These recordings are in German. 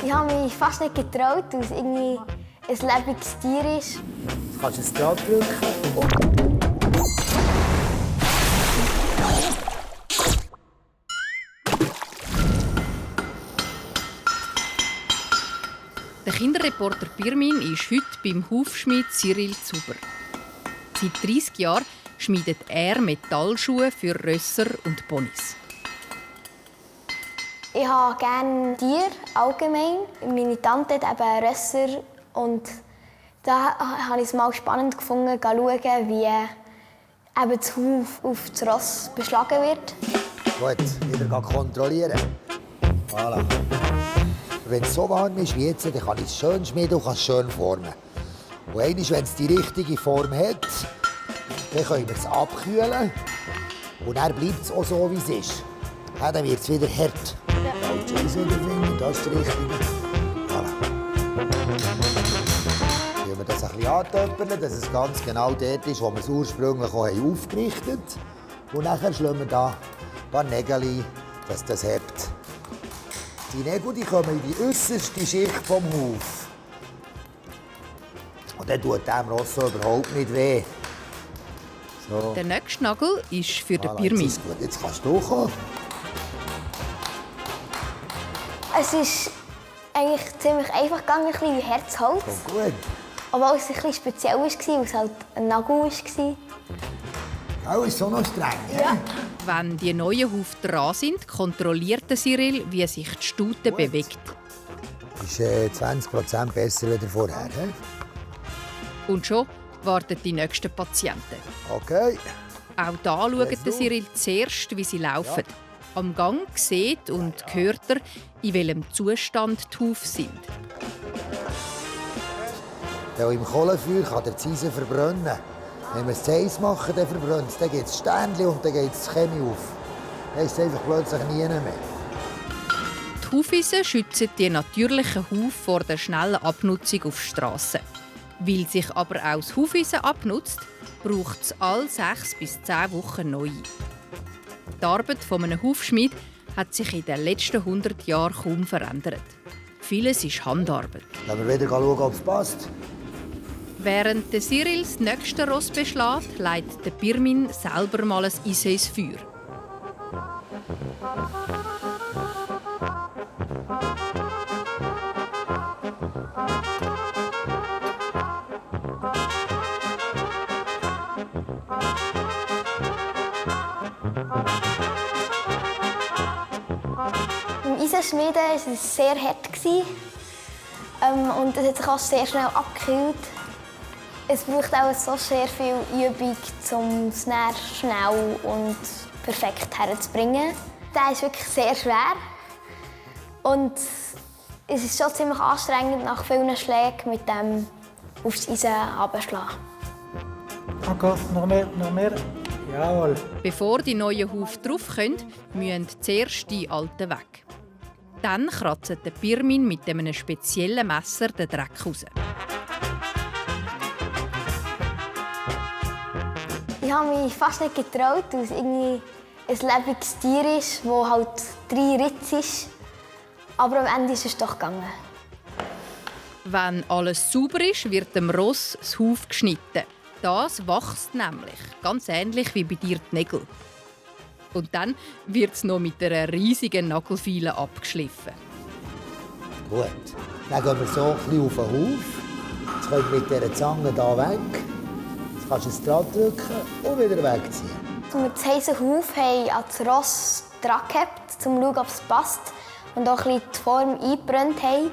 Ich habe mich fast nicht getraut, weil es irgendwie ein lebendiges Tier ist. Jetzt kannst du es dran drücken. Der Kinderreporter Pirmin ist heute beim Hufschmied Cyril Zuber. Seit 30 Jahren schmiedet er Metallschuhe für Rösser und Ponys. Ich habe gerne Tiere allgemein. Meine Tante hat eben Rösser und da habe ich es mal spannend gefunden, zu schauen, wie eben das Huf auf das Ross beschlagen wird. Gut, wieder kontrollieren. Voilà. Wenn es so warm ist wie jetzt, dann kann ich es schön schmieden und kann es schön formen. Und einmal, wenn es die richtige Form hat, dann können wir es abkühlen. Und dann bleibt es auch so, wie es ist. Ja, dann wird es wieder hart. Ja. Das ist das Richtige. Voilà. Wenn wir das ein bisschen antöpfeln, dass es ganz genau dort ist, wo wir es ursprünglich auch aufgerichtet haben. Und dann schlagen wir da ein paar Nägel, dass das hebt. Die Nägel die kommen in die äußerste Schicht vom Huf. Und dann tut dem Ross überhaupt nicht weh. So. Der nächste Nagel ist für den Voilà, Pirmin. jetzt ist gut. Jetzt kannst du kommen. Es ist eigentlich ziemlich einfach gegangen, ein bisschen wie Herzholz. Kommt gut. Obwohl es ein bisschen speziell war, weil es halt ein Nagel war. Auch ist so noch streng. Ja. Wenn die neuen Hufe dran sind, kontrolliert Cyril, wie sich die Stute bewegt. Ist 20% besser als vorher. Und schon warten die nächsten Patienten. Okay. Auch da schaut Cyril zuerst, wie sie laufen. Am Gang sieht und hört er, in welchem Zustand die Hufe sind. Weil im Kohlenfeuer kann der Eisen verbrennen. Wenn wir es zu heiß machen, dann verbrennt es. Dann geht es Sternchen und dann geht es Chemie auf. Dann ist es einfach plötzlich nie mehr. Die Hufeisen schützen die natürlichen Hufe vor der schnellen Abnutzung auf Strassen. Weil sich aber auch das Hufeisen abnutzt, braucht es alle 6 bis 10 Wochen neue. Die Arbeit eines Hufschmieds hat sich in den letzten 100 Jahren kaum verändert. Vieles ist Handarbeit. Wenn wir wieder schauen, ob es passt. Während der Cyril das nächste Ross beschlägt, legt der Pirmin selber mal ein Eisen ins Feuer. Beim Eisenschmieden war es sehr hart. Und es hat sich auch sehr schnell abgekühlt. Es braucht auch so sehr viel Übung, um es schnell und perfekt herzubringen. Der ist wirklich sehr schwer. Und es ist schon ziemlich anstrengend, nach vielen Schlägen mit dem aufs Eisen herabzuschlagen. Okay, noch mehr. Jawohl. Bevor die neuen Hufe drauf können, müssen zuerst die alten weg. Dann kratzt der Pirmin mit einem speziellen Messer den Dreck raus. Ich habe mich fast nicht getraut, weil es irgendwie ein lebendiges Tier ist, das halt 3 Ritze ist. Aber am Ende ist es doch gegangen. Wenn alles sauber ist, wird dem Ross das Huf geschnitten. Das wächst nämlich, ganz ähnlich wie bei dir die Nägel. Und dann wird es noch mit einer riesigen Nagelfeile abgeschliffen. Gut. Dann gehen wir so ein bisschen auf den Huf. Jetzt können wir mit dieser Zange hier weg. Jetzt kannst du es dran drücken und wieder wegziehen. Als wir das heisse Huf haben an das Ross dran gehabt, um zu schauen, ob es passt, und auch ein bisschen die Form eingebrannt haben,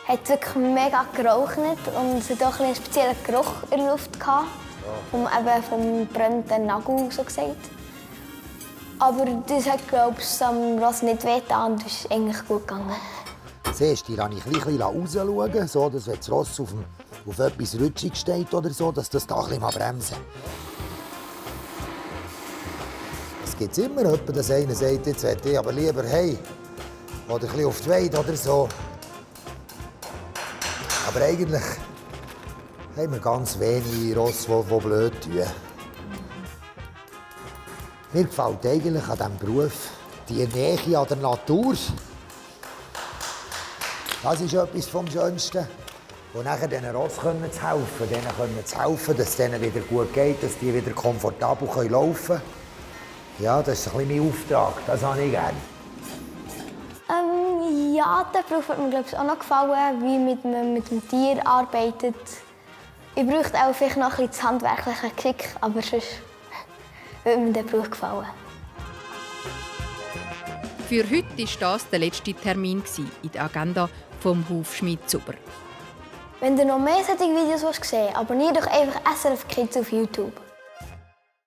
hat es wirklich mega geraucht und es hat auch einen speziellen Geruch in der Luft gehabt, vom gebrannten Nagel, so gesagt. Aber das hat, glaube ich, am Ross nicht wehgetan und es ist eigentlich gut gegangen. Zuerst lasse ich ein bisschen rausschauen, so dass wenn das Ross auf etwas rutschig steht oder so, dass das da ein bisschen bremsen. Es gibt immer jemanden, dass einer sagt, jetzt hätte ich aber lieber hey oder ein bisschen auf die Weide oder so. Aber eigentlich haben wir ganz wenige Rosse, die blöd tun. Mir gefällt eigentlich an diesem Beruf die Nähe an der Natur. Das ist etwas vom Schönsten. Und nachher diesen Ross zu helfen, dass es denen wieder gut geht, dass die wieder komfortabel laufen können. Ja, das ist ein bisschen mein Auftrag, das habe ich gerne. Ja, der Beruf hat mir glaube ich, auch noch gefallen, wie man mit dem Tier arbeitet. Ich bräuchte auch vielleicht noch ein bisschen das handwerkliche Geschick, aber sonst würde mir der Beruf gefallen. Für heute war das der letzte Termin in der Agenda vom Hufschmied Zuber. Wenn ihr noch mehr solche Videos sehen wollt, abonniert doch einfach SRF Kids auf YouTube.